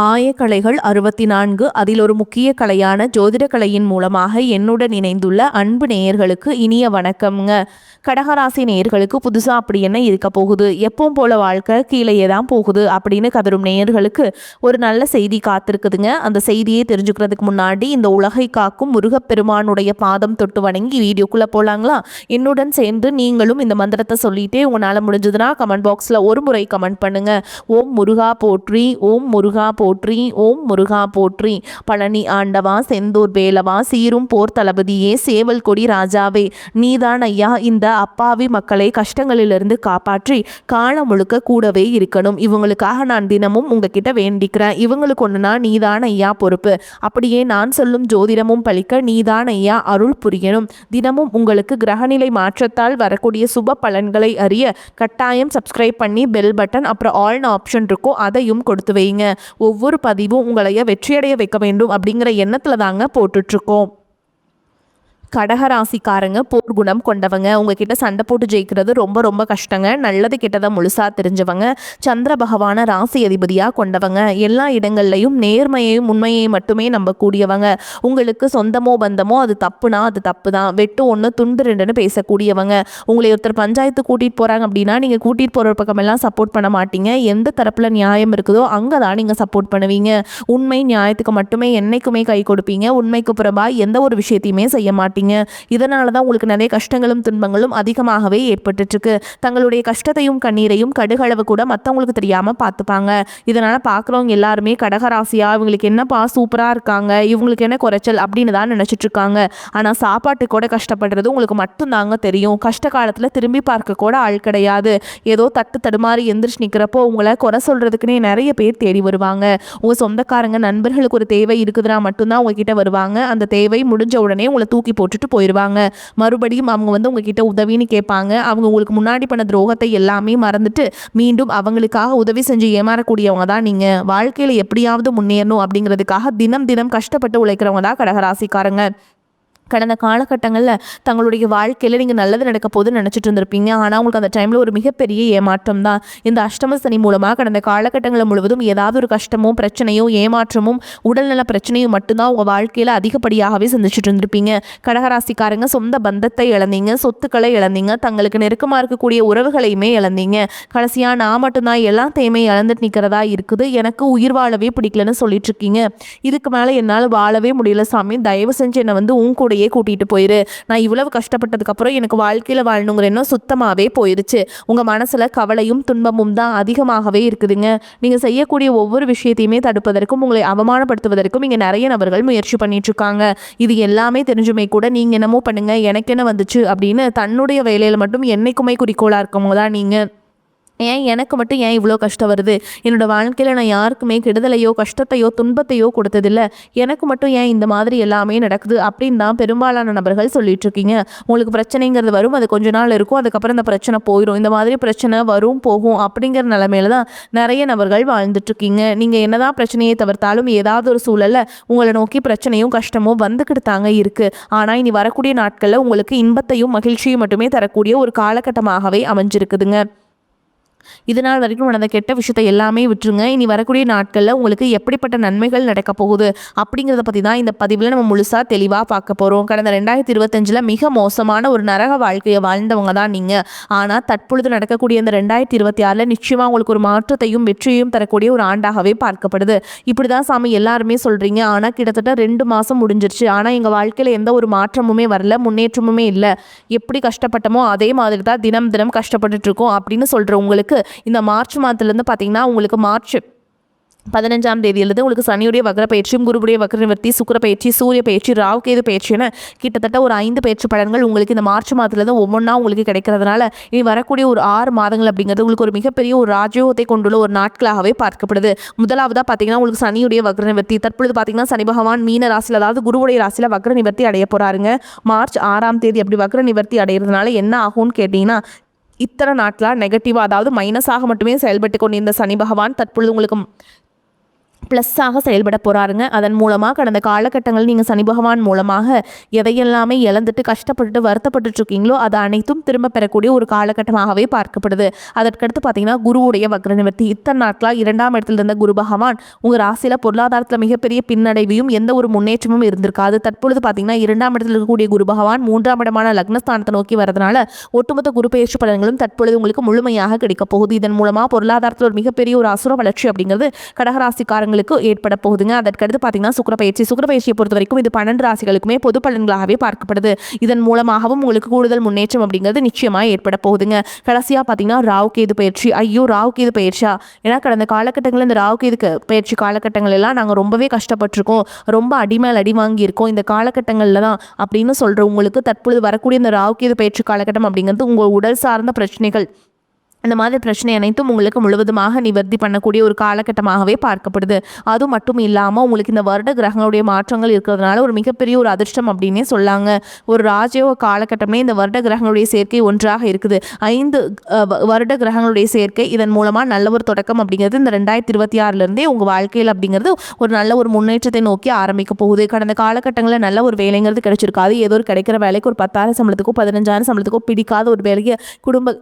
ஆயக்கலைகள் 64 அதில் ஒரு முக்கிய கலையான ஜோதிட கலையின் மூலமாக என்னுடன் இணைந்துள்ள அன்பு நேயர்களுக்கு இனிய வணக்கம்ங்க. கடகராசி நேயர்களுக்கு புதுசாக அப்படி என்ன இருக்க போகுது, எப்பவும் போல வாழ்க்கை கீழேயே தான் போகுது அப்படின்னு கதரும் நேயர்களுக்கு ஒரு நல்ல செய்தி காத்திருக்குதுங்க. அந்த செய்தியை தெரிஞ்சுக்கிறதுக்கு முன்னாடி இந்த உலகை காக்கும் முருகப்பெருமானுடைய பாதம் தொட்டு வணங்கி வீடியோக்குள்ளே போகலாங்களா? என்னுடன் சேர்ந்து நீங்களும் இந்த மந்திரத்தை சொல்லிட்டே உங்களால் முடிஞ்சதுன்னா கமெண்ட் பாக்ஸில் ஒரு முறை கமெண்ட் பண்ணுங்க. ஓம் முருகா போற்றி, ஓம் முருகா போற்றி, ஓம் முருகா போற்றி. பழனி ஆண்டவா, செந்தூர் வேலவா, சீரும் போர் தளபதியே, சேவல் கொடி ராஜாவே, நீதான் ஐயா இந்த அப்பாவி மக்களை கஷ்டங்களிலிருந்து காப்பாற்றி காலம் முழுக்க கூடவே இருக்கணும். இவங்களுக்காக நான் தினமும் உங்ககிட்ட வேண்டிக்கிறேன். இவங்களுக்கு ஒன்றுனா நீதான் ஐயா பொறுப்பு. அப்படியே நான் சொல்லும் ஜோதிடமும் பலிக்க நீதான் ஐயா அருள் புரியணும். தினமும் உங்களுக்கு கிரகநிலை மாற்றத்தால் வரக்கூடிய சுப பலன்களை அறிய கட்டாயம் சப்ஸ்கிரைப் பண்ணி பெல் பட்டன் அப்புறம் ஆல்னு ஆப்ஷன் இருக்கும், அதையும் கொடுத்து வைங்க. ஒவ்வொரு பதிவும் உங்களைய வெற்றியடைய வைக்க வேண்டும் அப்படிங்கிற எண்ணத்துல தாங்க போட்டுட்ருக்கோம். கடகராசிக்காரங்க போர் குணம் கொண்டவங்க. உங்ககிட்ட சண்டை போட்டு ஜெயிக்கிறது ரொம்ப ரொம்ப கஷ்டங்க. நல்லது கெட்டதை முழுசா தெரிஞ்சவங்க. சந்திர பகவான ராசி அதிபதியாக கொண்டவங்க. எல்லா இடங்கள்லையும் நேர்மையையும் உண்மையையும் மட்டுமே நம்பக்கூடியவங்க. உங்களுக்கு சொந்தமோ பந்தமோ அது தப்புனா அது தப்பு தான், வெட்டு ஒன்று துண்டு ரெண்டுன்னு பேசக்கூடியவங்க. உங்களை ஒருத்தர் பஞ்சாயத்து கூட்டிகிட்டு போகிறாங்க அப்படின்னா நீங்கள் கூட்டிகிட்டு போகிற பக்கமெல்லாம் சப்போர்ட் பண்ண மாட்டீங்க. எந்த தரப்பில் நியாயம் இருக்குதோ அங்கே தான் நீங்கள் சப்போர்ட் பண்ணுவீங்க. உண்மை நியாயத்துக்கு மட்டுமே என்னைக்குமே கை கொடுப்பீங்க. உண்மைக்கு புறம்பா எந்த ஒரு விஷயத்தையுமே செய்ய மாட்டீங்க. இதனால தான் உங்களுக்கு நிறைய கஷ்டங்களும் துன்பங்களும் அதிகமாகவே ஏற்பட்டுருக்கு. தங்களுடைய கஷ்டத்தையும் கண்ணீரையும் கடுகளவு கூட மற்றவங்களுக்கு தெரியாமல் பார்த்துப்பாங்க. இதனால் பார்க்குறவங்க எல்லாருமே கடகராசியா இவங்களுக்கு என்னப்பா சூப்பராக இருக்காங்க, இவங்களுக்கு என்ன குறைச்சல் அப்படின்னு தான் நினச்சிட்டு இருக்காங்க. ஆனால் சாப்பாட்டு கூட கஷ்டப்படுறது உங்களுக்கு மட்டும்தாங்க தெரியும். கஷ்ட காலத்தில் திரும்பி பார்க்க கூட ஆள் கிடையாது. ஏதோ தட்டு தடுமாறி எந்திரிச்சு நிற்கிறப்போ உங்களை குறை சொல்கிறதுக்குன்னே நிறைய பேர் தேடி வருவாங்க. உங்கள் சொந்தக்காரங்க நண்பர்களுக்கு ஒரு தேவை இருக்குதுன்னா மட்டும்தான் உங்ககிட்ட வருவாங்க. அந்த தேவை முடிஞ்ச உடனே உங்களை தூக்கி போட்டுட்டு போயிடுவாங்க. மறுபடியும் அவங்க உங்ககிட்ட உதவின்னு கேட்பாங்க. அவங்க உங்களுக்கு முன்னாடி பண்ண துரோகத்தை எல்லாமே மறந்துட்டு மீண்டும் அவங்களுக்காக உதவி செஞ்சு ஏமாறக்கூடியவங்க தான் நீங்க. வாழ்க்கையில எப்படியாவது முன்னேறணும் அப்படிங்கிறதுக்காக தினம் தினம் கஷ்டப்பட்டு உழைக்கிறவங்க தான் கடகராசிக்காரங்க. கடந்த காலகட்டங்களில் தங்களுடைய வாழ்க்கையில் நீங்கள் நல்லது நடக்க போதுன்னு நினச்சிட்டு இருந்திருப்பீங்க. ஆனால் உங்களுக்கு அந்த டைமில் ஒரு மிகப்பெரிய ஏமாற்றம் தான். இந்த அஷ்டம சனி மூலமாக கடந்த காலகட்டங்கள் முழுவதும் ஏதாவது ஒரு கஷ்டமோ பிரச்சனையோ ஏமாற்றமும் உடல்நல பிரச்சனையும் மட்டும்தான் உங்கள் வாழ்க்கையில் அதிகப்படியாகவே சந்திச்சுட்டு இருந்திருப்பீங்க. கடகராசிக்காரங்க சொந்த பந்தத்தை இழந்தீங்க, சொத்துக்களை இழந்தீங்க, தங்களுக்கு நெருக்கமாக இருக்கக்கூடிய உறவுகளையுமே இழந்தீங்க. கடைசியாக நான் மட்டும்தான் எல்லாத்தையுமே இழந்துட்டு நிற்கிறதா இருக்குது, எனக்கு உயிர் வாழவே பிடிக்கலன்னு சொல்லிட்டு இருக்கீங்க. இதுக்கு மேலே என்னால் வாழவே முடியல சாமி, தயவு செஞ்சு என்னை உன் கூட கூட்டிட்டு போயிரு. நான் இவ்வளவு கஷ்டப்பட்டதுக்கு அப்புறம் எனக்கு வாழ்க்கையில வாழணுங்கிற எண்ணம் சுத்தமாவே போயிருச்சு. உங்க மனசுல கவலையும் துன்பமும் தான் அதிகமாகவே இருக்குதுங்க. நீங்க செய்யக்கூடிய ஒவ்வொரு விஷயத்தையுமே தடுப்பதற்கும் உங்களை அவமானப்படுத்துவதற்கும் இங்க நிறைய நபர்கள் முயற்சி பண்ணிட்டு இருக்காங்க. இது எல்லாமே தெரிஞ்சுமே கூட நீங்க என்னமோ பண்ணுங்க, எனக்கு என்ன வந்துச்சு அப்படின்னு தன்னுடைய வேலையில மட்டும் என்னைக்குமே குறிக்கோளா இருக்கவங்க தான் நீங்க. எனக்கு மட்டும் ஏன் இவ்வளோ கஷ்டம் வருது, என்னோடய வாழ்க்கையில் நான் யாருக்குமே கெடுதலையோ கஷ்டத்தையோ துன்பத்தையோ கொடுத்ததில்லை, எனக்கு மட்டும் ஏன் இந்த மாதிரி எல்லாமே நடக்குது அப்படின்னு தான் பெரும்பாலான நபர்கள் சொல்லிட்டு இருக்கீங்க. உங்களுக்கு பிரச்சனைங்கிறது வரும், அது கொஞ்ச நாள் இருக்கும், அதுக்கப்புறம் இந்த பிரச்சனை போயிடும். இந்த மாதிரி பிரச்சனை வரும் போகும் அப்படிங்கிற நிலைமையில தான் நிறைய நபர்கள் வாழ்ந்துட்டுருக்கீங்க. நீங்கள் என்னதான் பிரச்சனையை தவிர்த்தாலும் ஏதாவது ஒரு சூழலில் உங்களை நோக்கி பிரச்சனையும் கஷ்டமும் வந்துக்கிட்டு தாங்க இருக்குது. ஆனால் இனி வரக்கூடிய நாட்களில் உங்களுக்கு இன்பத்தையும் மகிழ்ச்சியும் மட்டுமே தரக்கூடிய ஒரு காலகட்டமாகவே அமைஞ்சிருக்குதுங்க. இதனால் வரைக்கும் நடந்த கெட்ட விஷயத்தை எல்லாமே விட்டுருங்க. இனி வரக்கூடிய நாட்களில் உங்களுக்கு எப்படிப்பட்ட நன்மைகள் நடக்க போகுது அப்படிங்கிறத பற்றி தான் இந்த பதிவில் நம்ம முழுசாக தெளிவாக பார்க்க போகிறோம். கடந்த 2025 மிக மோசமான ஒரு நரக வாழ்க்கையை வாழ்ந்தவங்க தான் நீங்கள். ஆனால் தற்பொழுது நடக்கக்கூடிய இந்த 2026 நிச்சயமாக உங்களுக்கு ஒரு மாற்றத்தையும் வெற்றியையும் தரக்கூடிய ஒரு ஆண்டாகவே பார்க்கப்படுது. இப்படி தான் சாமி எல்லாருமே சொல்கிறீங்க. ஆனால் கிட்டத்தட்ட 2 மாதம் முடிஞ்சிருச்சு, ஆனால் எங்கள் வாழ்க்கையில் எந்த ஒரு மாற்றமுமே வரல, முன்னேற்றமுமே இல்லை, எப்படி கஷ்டப்பட்டமோ அதே மாதிரி தான் தினம் தினம் கஷ்டப்பட்டுட்டு இருக்கோம் அப்படின்னு சொல்கிற உங்களுக்கு இந்த மார்ச் மாதத்துலேருந்து பார்த்தீங்கன்னா உங்களுக்கு மார்ச் 15ஆம் தேதியிலிருந்து உங்களுக்கு சனியுடைய வக்ர பயிற்சியும் குருவுடைய வக்ர நிவர்த்தி சுக்கிர பயிற்சி சூரிய பயிற்சி ராகு கேது பயிற்சி என கிட்டத்தட்ட ஒரு 5 பயிற்சி பலன்கள் உங்களுக்கு இந்த மார்ச் மாதத்துலேருந்து ஒவ்வொன்றா உங்களுக்கு கிடைக்கிறதுனால இனி வரக்கூடிய ஒரு 6 மாதங்கள் அப்படிங்கிறது உங்களுக்கு ஒரு மிகப்பெரிய ஒரு ராஜயோகத்தை கொண்டுள்ள ஒரு நாட்களாகவே பார்க்கப்படுது. முதலாவதாக பார்த்தீங்கன்னா உங்களுக்கு சனியுடைய வக்ர நிவர்த்தி. தற்பொழுது பார்த்தீங்கன்னா சனி பகவான் மீன ராசியில், அதாவது குருவுடைய ராசியில் வக்ர நிவர்த்தி அடைய போகிறாருங்க. மார்ச் 6ஆம் தேதி அப்படி வக்ர நிவர்த்தி அடைகிறதுனால என்ன ஆகும்னு கேட்டிங்கன்னா, இத்தனை நாட்களாக நெகட்டிவாக அதாவது மைனஸாக மட்டுமே செயல்பட்டு கொண்டிருந்த சனி பகவான் தற்பொழுது உங்களுக்கு ப்ளஸ்ஸாக செயல்பட போகிறாருங்க. அதன் மூலமாக கடந்த காலகட்டங்கள் நீங்கள் சனி பகவான் மூலமாக எதையெல்லாமே இழந்துட்டு கஷ்டப்பட்டு வருத்தப்பட்டு இருக்கீங்களோ அது அனைத்தும் திரும்ப பெறக்கூடிய ஒரு காலகட்டமாகவே பார்க்கப்படுது. அதற்கடுத்து பார்த்தீங்கன்னா குருவுடைய வக்ர நிவர்த்தி. இத்தனை நாட்களாக 2ஆம் இடத்துல இருந்த குரு பகவான் உங்கள் ராசியில் பொருளாதாரத்தில் மிகப்பெரிய பின்னடைவையும் எந்த ஒரு முன்னேற்றமும் இருந்திருக்காது. தற்பொழுது பார்த்தீங்கன்னா 2ஆம் இடத்தில் இருக்கக்கூடிய குரு பகவான் 3ஆம் இடமான லக்னஸ்தானத்தை நோக்கி வரதுனால ஒட்டுமொத்த குரு பெயர்ச்சி பலன்களும் தற்பொழுது உங்களுக்கு முழுமையாக கிடைக்க போகுது. இதன் மூலமாக பொருளாதாரத்தில் ஒரு மிகப்பெரிய ஒரு அசுர வளர்ச்சி அப்படிங்கிறது கடகராசிக்காரங்களுக்கு ஏற்பட போகுதுங்க. அதற்கடுத்து பார்த்தீங்கன்னா சுக்கிரபெயர்ச்சியை பொறுத்த வரைக்கும் இது 12 ராசிகளுக்குமே பொது பலன்களாகவே பார்க்கப்படுது. இதன் மூலமாகவும் உங்களுக்கு கூடுதல் முன்னேற்றம் அப்படிங்கிறது நிச்சயமாக ஏற்பட போகுதுங்க. கடைசியாக பார்த்தீங்கன்னா ராகு கேது பயிற்சி. ராகு கேது பயிற்சியா? ஏன்னா கடந்த காலகட்டங்களில் இந்த ராகு கேது பயிற்சி காலகட்டங்கள் எல்லாம் நாங்கள் ரொம்பவே கஷ்டப்பட்டிருக்கோம், ரொம்ப அடிமேல் அடி வாங்கியிருக்கோம் இந்த காலகட்டங்களில் தான் அப்படின்னு சொல்கிற உங்களுக்கு தற்பொழுது வரக்கூடிய இந்த ராகு கேது பயிற்சி காலகட்டம் அப்படிங்கிறது உங்கள் உடல் சார்ந்த பிரச்சனைகள் இந்த மாதிரி பிரச்சனை அனைத்தும் உங்களுக்கு முழுவதுமாக நிவர்த்தி பண்ணக்கூடிய ஒரு காலகட்டமாகவே பார்க்கப்படுது. அது மட்டும் இல்லாமல் உங்களுக்கு இந்த வருட கிரகங்களுடைய மாற்றங்கள் இருக்கிறதுனால ஒரு மிகப்பெரிய ஒரு அதிர்ஷ்டம் அப்படின்னே சொல்லாங்க. ஒரு ராஜயோக காலகட்டமே இந்த வருட கிரகங்களுடைய சேர்க்கை ஒன்றாக இருக்குது. 5 வருட கிரகங்களுடைய சேர்க்கை. இதன் மூலமாக நல்ல ஒரு தொடக்கம் அப்படிங்கிறது இந்த 2026 உங்கள் வாழ்க்கையில் அப்படிங்கிறது ஒரு நல்ல ஒரு முன்னேற்றத்தை நோக்கி ஆரம்பிக்க போகுது. கடந்த காலகட்டங்களில் நல்ல ஒரு வேலைங்கிறது கிடைச்சிருக்காது. ஏதோ ஒரு கிடைக்கிற வேலைக்கு ஒரு 10,000 சம்பளத்துக்கோ 15,000 சம்பளத்துக்கோ பிடிக்காத ஒரு வேலையை குடும்ப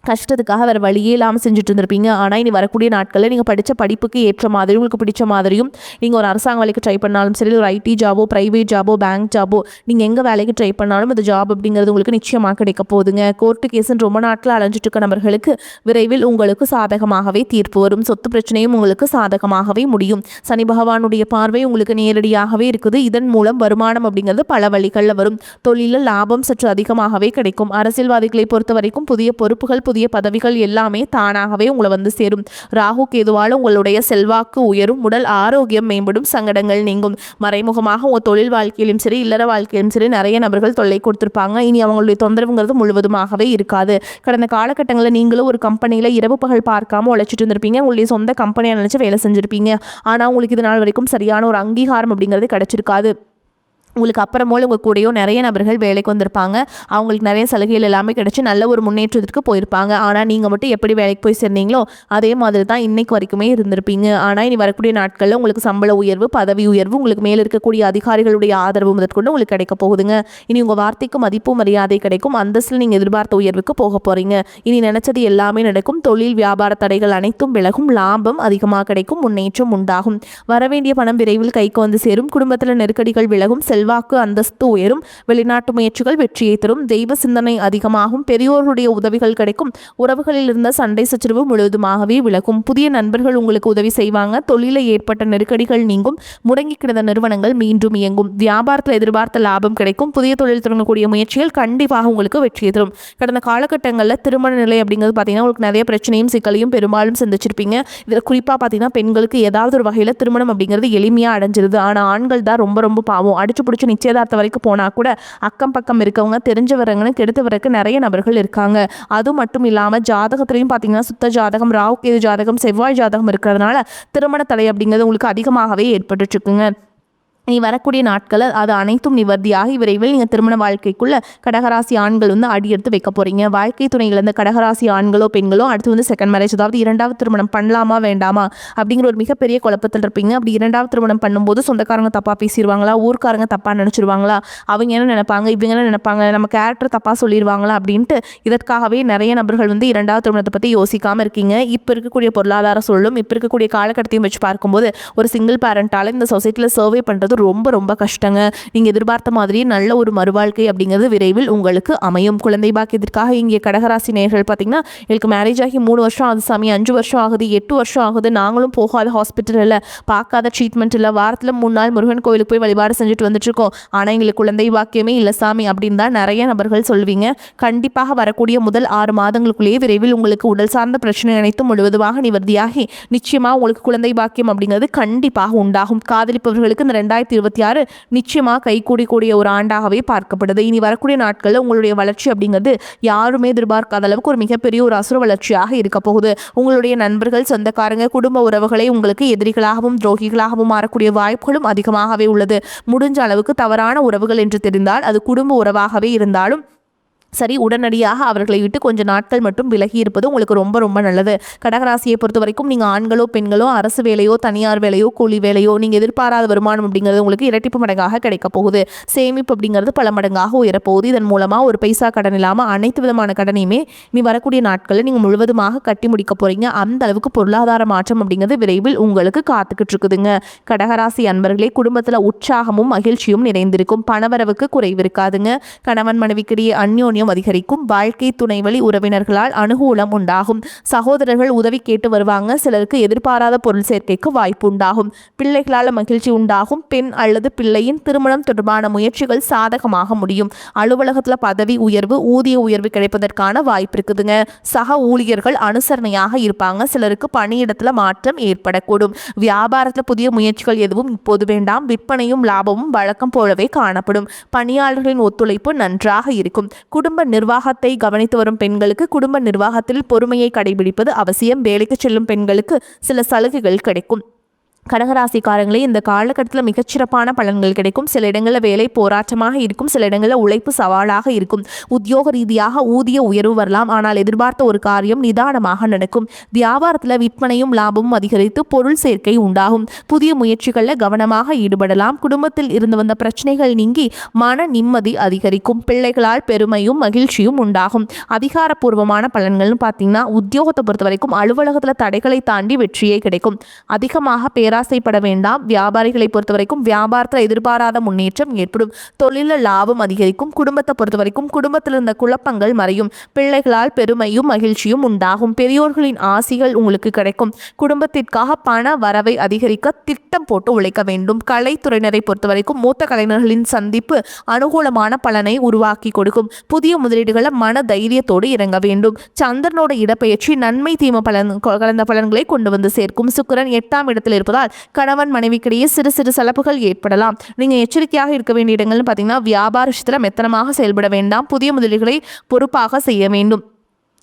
கஷ்டத்துக்காக வேறு வழியே இல்லாமல் செஞ்சுட்டு இருந்திருப்பீங்க. ஆனால் இனி வரக்கூடிய நாட்களில் நீங்கள் படித்த படிப்புக்கு ஏற்ற மாதிரி உங்களுக்கு பிடிச்ச மாதிரியும் நீங்கள் ஒரு அரசாங்க வேலைக்கு ட்ரை பண்ணாலும் சரி, ஒரு ஐடி ஜாபோ, ப்ரைவேட் ஜாபோ, பேங்க் ஜாபோ, நீங்கள் எங்கே வேலைக்கு ட்ரை பண்ணாலும் அந்த ஜாப் அப்படிங்கிறது உங்களுக்கு நிச்சயமாக கிடைக்க போகுதுங்க. கோர்ட்டு கேஸுன்னு ரொம்ப நாட்கள் அலைஞ்சிட்டு இருக்க நபர்களுக்கு விரைவில் உங்களுக்கு சாதகமாகவே தீர்ப்பு வரும். சொத்து பிரச்சனையும் உங்களுக்கு சாதகமாகவே முடியும். சனி பகவானுடைய பார்வை உங்களுக்கு நேரடியாகவே இருக்குது. இதன் மூலம் வருமானம் அப்படிங்கிறது பல வழிகளில் வரும். தொழிலில் லாபம் சற்று அதிகமாகவே கிடைக்கும். அரசியல்வாதிகளை பொறுத்த வரைக்கும் புதிய பொறுப்புகள், புதிய பதவிகள் எல்லாமே தானாகவே உங்களை வந்து சேரும். ராகு கேதுவால் உங்களுடைய செல்வாக்கு உயரும், உடல் ஆரோக்கியம் மேம்படும், சங்கடங்கள் நீங்கும். மறைமுகமாக உங்கள் தொழில் வாழ்க்கையிலும் சரி, இல்லற வாழ்க்கையிலும் சரி நிறைய நபர்கள் தொல்லை கொடுத்துருப்பாங்க. இனி அவங்களுடைய தொந்தரவுங்கிறது முழுவதுமாகவே இருக்காது. கடந்த காலகட்டங்களில் நீங்களும் ஒரு கம்பெனியில் இரவு பகல் பார்க்காம உழைச்சிட்டு இருந்திருப்பீங்க. உங்களுடைய சொந்த கம்பெனியை நினச்சி வேலை செஞ்சுருப்பீங்க. ஆனால் உங்களுக்கு இது நாள் வரைக்கும் சரியான ஒரு அங்கீகாரம் அப்படிங்கிறது கிடைச்சிருக்காது. உங்களுக்கு அப்புறமோல் உங்கள் கூடயோ நிறைய நபர்கள் வேலைக்கு வந்திருப்பாங்க. அவங்களுக்கு நிறைய சலுகைகள் எல்லாமே கிடச்சி நல்ல ஒரு முன்னேற்றத்திற்கு போயிருப்பாங்க. ஆனால் நீங்கள் மட்டும் எப்படி வேலைக்கு போய் சேர்ந்தீங்களோ அதே மாதிரி தான் இன்றைக்கு வரைக்குமே இருந்திருப்பீங்க. ஆனால் இனி வரக்கூடிய நாட்களில் உங்களுக்கு சம்பள உயர்வு, பதவி உயர்வு, உங்களுக்கு மேலே இருக்கக்கூடிய அதிகாரிகளுடைய ஆதரவு முதற்கொண்டு உங்களுக்கு கிடைக்க போகுதுங்க. இனி உங்கள் வார்த்தைக்கு மதிப்பு மரியாதை கிடைக்கும். அந்தஸ்தில் நீங்கள் எதிர்பார்த்த உயர்வுக்கு போக போகிறீங்க. இனி நினைச்சது எல்லாமே நடக்கும். தொழில் வியாபார தடைகள் அனைத்தும் விலகும். லாபம் அதிகமாக கிடைக்கும். முன்னேற்றம் உண்டாகும். வரவேண்டிய பணம் விரைவில் கைக்கு வந்து சேரும். குடும்பத்தில் நெருக்கடிகள் விலகும். செல்வாக்கு அந்தஸ்து உயரும். வெளிநாட்டு முயற்சிகள் வெற்றியை தரும். தெய்வ சிந்தனை அதிகமாகும். பெரியோருடைய உதவிகள் கிடைக்கும். உறவுகளில் இருந்த சண்டை சச்சரவு முழுவதுமாகவே விலகும். புதிய நண்பர்கள் உங்களுக்கு உதவி செய்வாங்க. தொழிலில் ஏற்பட்ட நெருக்கடிகள் நீங்கும். முடங்கி கிடந்த நிறுவனங்கள் மீண்டும் இயங்கும். வியாபாரத்தில் எதிர்பார்த்த லாபம் கிடைக்கும். புதிய தொழில் தொடங்கக்கூடிய முயற்சிகள் கண்டிப்பாக உங்களுக்கு வெற்றியை தரும். கடந்த காலகட்டங்களில் திருமண நிலை அப்படிங்கிறது பார்த்தீங்கன்னா உங்களுக்கு நிறைய பிரச்சனையும் சிக்கலையும் பெரும்பாலும் சந்திச்சிருப்பீங்க. இதில் குறிப்பாக பார்த்தீங்கன்னா பெண்களுக்கு ஏதாவது ஒரு வகையில் திருமணம் அப்படிங்கிறது எளிமையாக அடைஞ்சிருது. ஆனால் ஆண்கள் தான் ரொம்ப ரொம்ப பாவம். அடிச்சு பிடிச்சி நிச்சயதார்த்தம் வரைக்கும் போனால் கூட அக்கம் பக்கம் இருக்கவங்க தெரிஞ்சவரங்கன்னு கெடுத்து வரக்கு நிறைய நபர்கள் இருக்காங்க. அது மட்டும் இல்லாமல் ஜாதகத்திலையும் பார்த்தீங்கன்னா சுத்த ஜாதகம், ராகு கேது ஜாதகம், செவ்வாய் ஜாதகம் இருக்கிறதுனால திருமண தடை அப்படிங்கிறது உங்களுக்கு அதிகமாகவே ஏற்பட்டு இருக்குங்க. நீ வரக்கூடிய நாட்களில் அது அனைத்தும் நிவர்த்தியாகி விரைவில் நீங்கள் திருமண வாழ்க்கைக்குள்ளே கடகராசி ஆண்கள் வந்து அடி எடுத்து வைக்க போகிறீங்க. வாழ்க்கை துணைகள் இந்த கடகராசி ஆண்களோ பெண்களோ அடுத்து வந்து செகண்ட் மேரேஜ், அதாவது 2வது திருமணம் பண்ணலாமா வேண்டாமா அப்படிங்கிற ஒரு மிகப்பெரிய குழப்பத்தில் இருப்பீங்க. அப்படி 2வது திருமணம் பண்ணும்போது சொந்தக்காரங்க தப்பாக பேசிடுவாங்களா, ஊர்க்காரங்க தப்பாக நினச்சிருவாங்களா, அவங்க என்ன நினைப்பாங்க, இவங்க என்ன நினைப்பாங்க, நம்ம கேரக்டர் தப்பாக சொல்லிடுவாங்களா அப்படின்ட்டு இதற்காகவே நிறைய நபர்கள் வந்து 2வது திருமணத்தை பற்றி யோசிக்காமல் இருக்கீங்க. இப்போ இருக்கக்கூடிய பொருளாதார சூழலும் இப்போ இருக்கக்கூடிய காலகட்டத்தையும் வச்சு பார்க்கும்போது ஒரு சிங்கிள் பேரண்டால் இந்த சொசைட்டியில் சர்வே பண்ணுறது ரொம்ப ரொம்ப கஷ்டங்க. நீங்கள் எதிர்பார்த்த மாதிரி நல்ல ஒரு மறுவாழ்க்கை அப்படிங்கிறது விரைவில் உங்களுக்கு அமையும். குழந்தை பாக்கியத்திற்காக இங்கே கடகராசி நேயர்கள் பார்த்தீங்கன்னா எனக்கு மேரேஜ் ஆகி 3 வருஷம் ஆகுது சாமி, 5 வருஷம் ஆகுது, 8 வருஷம் ஆகுது, நாங்களும் போகாத ஹாஸ்பிட்டல் இல்லை, பார்க்காத ட்ரீட்மெண்ட் இல்லை, வாரத்தில் 3 நாள் முருகன் கோயிலுக்கு போய் வழிபாடு செஞ்சுட்டு வந்துட்டு இருக்கோம், ஆனால் எங்களுக்கு குழந்தை பாக்கியமே இல்லை சாமி அப்படின்னு தான் நிறைய நபர்கள் சொல்வீங்க. கண்டிப்பாக வரக்கூடிய முதல் 6 மாதங்களுக்குள்ளேயே விரைவில் உங்களுக்கு உடல் சார்ந்த பிரச்சனை அனைத்தும் முழுவதுமாக நிவர்த்தியாகி நிச்சயமாக உங்களுக்கு குழந்தை பாக்கியம் அப்படிங்கிறது கண்டிப்பாக உண்டாகும். காதலிப்பவர்களுக்கு இந்த 2026 நிச்சயமாக கைகூடிக்கூடிய ஒரு ஆண்டாகவே பார்க்கப்படுது. இனி வரக்கூடிய நாட்களில் உங்களுடைய வளர்ச்சி அப்படிங்கிறது யாருமே எதிர்பார்க்காத அளவுக்கு ஒரு மிகப்பெரிய ஒரு அசுர வளர்ச்சியாக இருக்க போகுது. உங்களுடைய நண்பர்கள், சொந்தக்காரங்க, குடும்ப உறவுகளை உங்களுக்கு எதிரிகளாகவும் துரோகிகளாகவும் மாறக்கூடிய வாய்ப்புகளும் அதிகமாகவே உள்ளது. முடிஞ்ச அளவுக்கு தவறான உறவுகள் என்று தெரிந்தால் அது குடும்ப உறவாகவே இருந்தாலும் சரி, உடனடியாக அவர்களை விட்டு கொஞ்ச நாட்கள் மட்டும் விலகி இருப்பது உங்களுக்கு ரொம்ப ரொம்ப நல்லது. கடகராசியை பொறுத்த வரைக்கும் நீங்கள் ஆண்களோ பெண்களோ அரசு வேலையோ தனியார் வேலையோ கூலி வேலையோ நீங்கள் எதிர்பாராத வருமானம் அப்படிங்கிறது உங்களுக்கு இரட்டிப்பு மடங்காக கிடைக்க போகுது. சேமிப்பு அப்படிங்கிறது பல மடங்காக உயரப்போகுது. இதன் மூலமாக ஒரு பைசா கடன் இல்லாமல் அனைத்து விதமான கடனையுமே நீ வரக்கூடிய நாட்களில் நீங்கள் முழுவதுமாக கட்டி முடிக்க போறீங்க. அந்த அளவுக்கு பொருளாதார மாற்றம் அப்படிங்கிறது விரைவில் உங்களுக்கு காத்துக்கிட்டு இருக்குதுங்க. கடகராசி அன்பர்களே, குடும்பத்தில் உற்சாகமும் மகிழ்ச்சியும் நிறைந்திருக்கும். பணவரவுக்கு குறைவு இருக்காதுங்க. கணவன் மனைவிக்கிடையே அந்யோன்யம் அதிகரிக்கும். வாழ்க்கை துணை வழி உறவினர்களால் அனுகூலம் உண்டாகும். சகோதரர்கள் உதவி கேட்டு வருவாங்க. சிலருக்கு எதிர்பாராத பொருள் சேர்க்கைக்கு வாய்ப்பு உண்டாகும். பிள்ளைகளால் மகிழ்ச்சி உண்டாகும். பெண் அல்லது பிள்ளையின் திருமணம் தொடர்பான முயற்சிகள் சாதகமாக முடியும். அலுவலகத்தில் பதவி உயர்வு ஊதிய உயர்வு கிடைப்பதற்கான வாய்ப்பு இருக்குதுங்க. சக ஊழியர்கள் அனுசரணையாக இருப்பாங்க. சிலருக்கு பணியிடத்துல மாற்றம் ஏற்படக்கூடும். வியாபாரத்தில் புதிய முயற்சிகள் எதுவும் இப்போது வேண்டாம். விற்பனையும் லாபமும் வழக்கம் போலவே காணப்படும். பணியாளர்களின் ஒத்துழைப்பு நன்றாக இருக்கும். குடும்ப நிர்வாகத்தை கவனித்து வரும் பெண்களுக்கு குடும்ப நிர்வாகத்தில் பொறுமையை கடைபிடிப்பது அவசியம். வேலைக்கு செல்லும் பெண்களுக்கு சில சலுகைகள் கிடைக்கும். கடகராசிக்காரங்களே, இந்த காலகட்டத்தில் மிகச்சிறப்பான பலன்கள் கிடைக்கும். சில இடங்களில் வேலை போராட்டமாக இருக்கும். சில இடங்களில் உழைப்பு சவாலாக இருக்கும். உத்தியோக ரீதியாக ஊதிய உயர்வு வரலாம். ஆனால் எதிர்பார்த்த ஒரு காரியம் நிதானமாக நடக்கும். வியாபாரத்தில் விற்பனையும் லாபமும் அதிகரித்து பொருள் சேர்க்கை உண்டாகும். புதிய முயற்சிகளில் கவனமாக ஈடுபடலாம். குடும்பத்தில் இருந்து வந்த பிரச்சனைகள் நீங்கி மன நிம்மதி அதிகரிக்கும். பிள்ளைகளால் பெருமையும் மகிழ்ச்சியும் உண்டாகும். அதிகாரப்பூர்வமான பலன்கள்னு பார்த்தீங்கன்னா, உத்தியோகத்தை பொறுத்த வரைக்கும் அலுவலகத்தில் தடைகளை தாண்டி வெற்றியே கிடைக்கும். அதிகமாக பேராசைப்பட வேண்டாம். வியாபாரிகளை பொறுத்த வரைக்கும் வியாபாரத்தில் எதிர்பாராத முன்னேற்றம் ஏற்படும். தொழிலில் லாபம் அதிகரிக்கும். குடும்பத்தை பொறுத்த வரைக்கும் குடும்பத்தில் இருந்த குழப்பங்கள் மறையும். பிள்ளைகளால் பெருமையும் மகிழ்ச்சியும் உண்டாகும். பெரியோர்களின் ஆசிகள் உங்களுக்கு கிடைக்கும். குடும்பத்திற்காக பண வரவை அதிகரிக்க திட்டம் போட்டு உழைக்க வேண்டும். கலைத்துறையினரை பொறுத்த வரைக்கும் மூத்த கலைஞர்களின் சந்திப்பு அனுகூலமான பலனை உருவாக்கி கொடுக்கும். புதிய முதலீடுகளை மன தைரியத்தோடு இறங்க வேண்டும். சந்திரனோட இடப்பெயர்ச்சி நன்மை தீமை கலந்த பலன்களை கொண்டு வந்து சேர்க்கும். சுக்கிரன் 8ஆம் இடத்தில் இருப்பதால் கணவன் மனைவிக்கிடையே சிறு சிறு சலப்புகள் ஏற்படலாம். நீங்க எச்சரிக்கையாக இருக்க வேண்டிய இடங்கள்னு பார்த்தீங்கன்னா, வியாபார விஷயத்தில் மெத்தனமாக செயல்பட வேண்டாம். புதிய முதலீடுகளை பொறுப்பாக செய்ய வேண்டும்.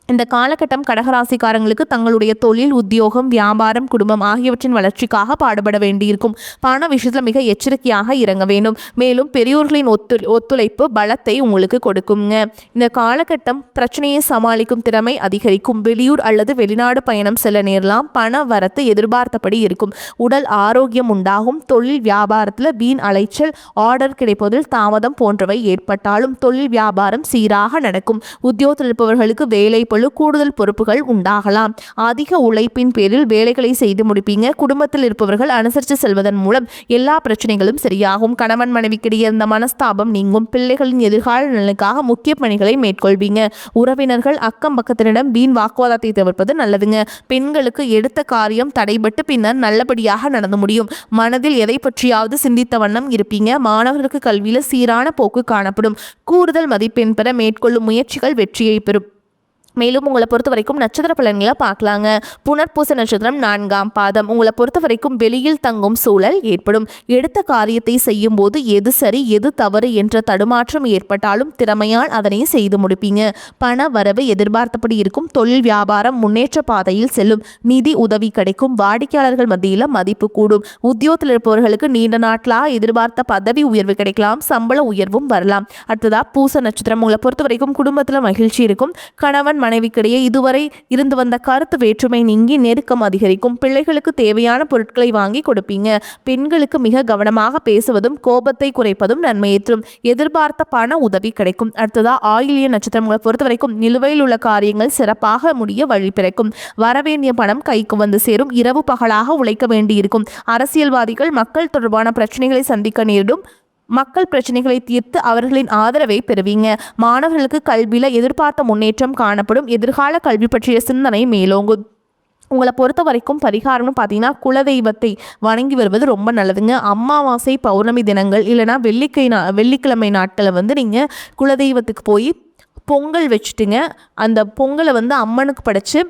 இந்த காலகட்டம் கடகராசிக்காரங்களுக்கு தங்களுடைய தொழில், உத்தியோகம், வியாபாரம், குடும்பம் ஆகியவற்றின் வளர்ச்சிக்காக பாடுபட வேண்டியிருக்கும். பண விஷயத்தில் மிக எச்சரிக்கையாக இறங்க வேண்டும். மேலும் பெரியோர்களின் ஒத்துழைப்பு பலத்தை உங்களுக்கு கொடுக்குங்க. இந்த காலகட்டம் பிரச்சனையை சமாளிக்கும் திறமை அதிகரிக்கும். வெளியூர் அல்லது வெளிநாடு பயணம் செல்ல நேரலாம். பண வரத்து எதிர்பார்த்தபடி இருக்கும். உடல் ஆரோக்கியம் உண்டாகும். தொழில் வியாபாரத்தில் வீண் அலைச்சல், ஆர்டர் கிடைப்பதில் தாமதம் போன்றவை ஏற்பட்டாலும் தொழில் வியாபாரம் சீராக நடக்கும். உத்தியோகத்தில் இருப்பவர்களுக்கு வேலை கூடுதல் பொறுப்புகள் உண்டாகலாம். அதிக உழைப்பின் பேரில் வேலைகளை செய்து முடிப்பீங்க. குடும்பத்தில் இருப்பவர்கள் அனுசரித்து செல்வதன் மூலம் எல்லா பிரச்சனைகளும் சரியாகும். கணவன் மனைவிக்கிடையே இருந்த மனஸ்தாபம் நீங்கும். பிள்ளைகளின் எதிர்கால நலனுக்காக முக்கிய பணிகளை மேற்கொள்வீங்க. உறவினர்கள் அக்கம் பக்கத்தினிடம் வீண் வாக்குவாதத்தை தவிர்ப்பது நல்லதுங்க. பெண்களுக்கு எடுத்த காரியம் தடைபட்டு பின்னர் நல்லபடியாக நடந்து முடியும். மனதில் எதை பற்றியாவது சிந்தித்த வண்ணம் இருப்பீங்க. மாணவர்களுக்கு கல்வியில் சீரான போக்கு காணப்படும். கூடுதல் மதிப்பெண் பெற மேற்கொள்ளும் முயற்சிகள் வெற்றியை பெறும். மேலும் உங்களை பொறுத்த வரைக்கும் நட்சத்திர பலன்களை பார்க்கலாங்க. புனர்பூச நட்சத்திரம் 4ஆம் பாதம். உங்களை பொறுத்த வரைக்கும் வெளியில் தங்கும் சூழல் ஏற்படும். எடுத்த காரியத்தை செய்யும் போது எது சரி எது தவறு என்ற தடுமாற்றம் ஏற்பட்டாலும் திறமையால் அதனை செய்து முடிப்பீங்க. பண வரவு எதிர்பார்த்தபடி இருக்கும். தொழில் வியாபாரம் முன்னேற்ற பாதையில் செல்லும். நிதி உதவி கிடைக்கும். வாடிக்கையாளர்கள் மத்தியில் மதிப்பு கூடும். உத்தியோகத்தில் இருப்பவர்களுக்கு நீண்ட நாட்களாக எதிர்பார்த்த பதவி உயர்வு கிடைக்கலாம். சம்பள உயர்வும் வரலாம். அடுத்ததா பூச நட்சத்திரம். உங்களை பொறுத்த வரைக்கும் குடும்பத்தில் மகிழ்ச்சி இருக்கும். கணவன் மனைவிக்கிடையே இதுவரை இருந்து வந்த கருத்து வேற்றுமை நீங்கி நெருக்கம் அதிகரிக்கும். பிள்ளைகளுக்கு தேவையான பொருட்களை வாங்கி கொடுப்பீங்க. பெண்களுக்கு மிக கவனமாக பேசுவதும் கோபத்தை குறைப்பதும் நன்மையை தரும். எதிர்பார்த்த பண உதவி கிடைக்கும். அடுத்ததா ஆயில்ய நட்சத்திரங்களை பொறுத்த வரைக்கும் நிலுவையில் உள்ள காரியங்கள் சிறப்பாக முடிய வழி பிறக்கும். வரவேண்டிய பணம் கைக்கு வந்து சேரும். இரவு பகலாக உழைக்க வேண்டியிருக்கும். அரசியல்வாதிகள் மக்கள் தொடர்பான பிரச்சனைகளை சந்திக்க நேரிடும். மக்கள் பிரச்சனைகளை தீர்த்து அவர்களின் ஆதரவை பெறுவீங்க. மாணவர்களுக்கு கல்வியில எதிர்பார்த்த முன்னேற்றம் காணப்படும். எதிர்கால கல்வி பற்றிய சிந்தனை மேலோங்கும். உங்களை பொறுத்த வரைக்கும் பரிகாரம்னு பார்த்தீங்கன்னா, குலதெய்வத்தை வணங்கி வருவது ரொம்ப நல்லதுங்க. அமாவாசை, பௌர்ணமி தினங்கள் இல்லைனா வெள்ளிக்கிழமை நாட்களை நீங்கள் குலதெய்வத்துக்கு போய் பொங்கல் வச்சுட்டுங்க. அந்த பொங்கலை அம்மனுக்கு படைச்சு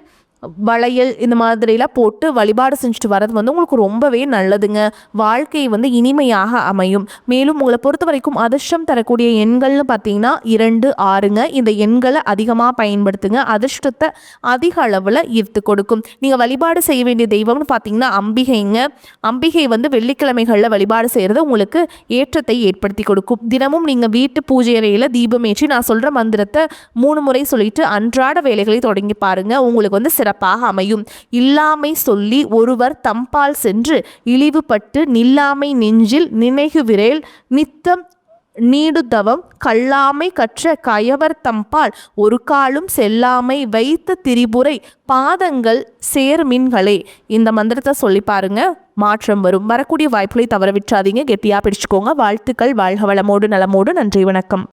வளையல் இந்த மாதிரிலாம் போட்டு வழிபாடு செஞ்சுட்டு வர்றது வந்து உங்களுக்கு ரொம்பவே நல்லதுங்க. வாழ்க்கை வந்து இனிமையாக அமையும். மேலும் உங்களை பொறுத்த வரைக்கும் அதிர்ஷ்டம் தரக்கூடிய எண்கள்னு பார்த்தீங்கன்னா 2, 6ங்க. இந்த எண்களை அதிகமாக பயன்படுத்துங்க. அதிர்ஷ்டத்தை அதிக அளவில் ஈர்த்து கொடுக்கும். நீங்கள் வழிபாடு செய்ய வேண்டிய தெய்வம்னு பார்த்தீங்கன்னா அம்பிகைங்க. அம்பிகை வந்து வெள்ளிக்கிழமைகளில் வழிபாடு செய்கிறது உங்களுக்கு ஏற்றத்தை ஏற்படுத்தி கொடுக்கும். தினமும் நீங்கள் வீட்டு பூஜை அறையில் தீபமேற்றி நான் சொல்கிற மந்திரத்தை 3 முறை சொல்லிட்டு அன்றாட வேலைகளை தொடங்கி பாருங்க. உங்களுக்கு வந்து சிறப்பாக அமையும். இல்லாமை சொல்லி ஒருவர் தம்பால் சென்று இழிவுபட்டு நில்லாமை நெஞ்சில் நினைகுவிரேல் நித்தம் நீடுதவம் கல்லாமை கற்ற கயவர் தம்பால் ஒரு காலும் செல்லாமை வைத்த திரிபுரை பாதங்கள் சேர்மின்களே. இந்த மந்திரத்தை சொல்லி பாருங்க, மாற்றம் வரும். வரக்கூடிய வாய்ப்புகளை தவற விட்டுறாதீங்க. கெட்டியாக பிடிச்சுக்கோங்க. வாழ்த்துக்கள். வாழ்க வளமோடு நலமோடு. நன்றி, வணக்கம்.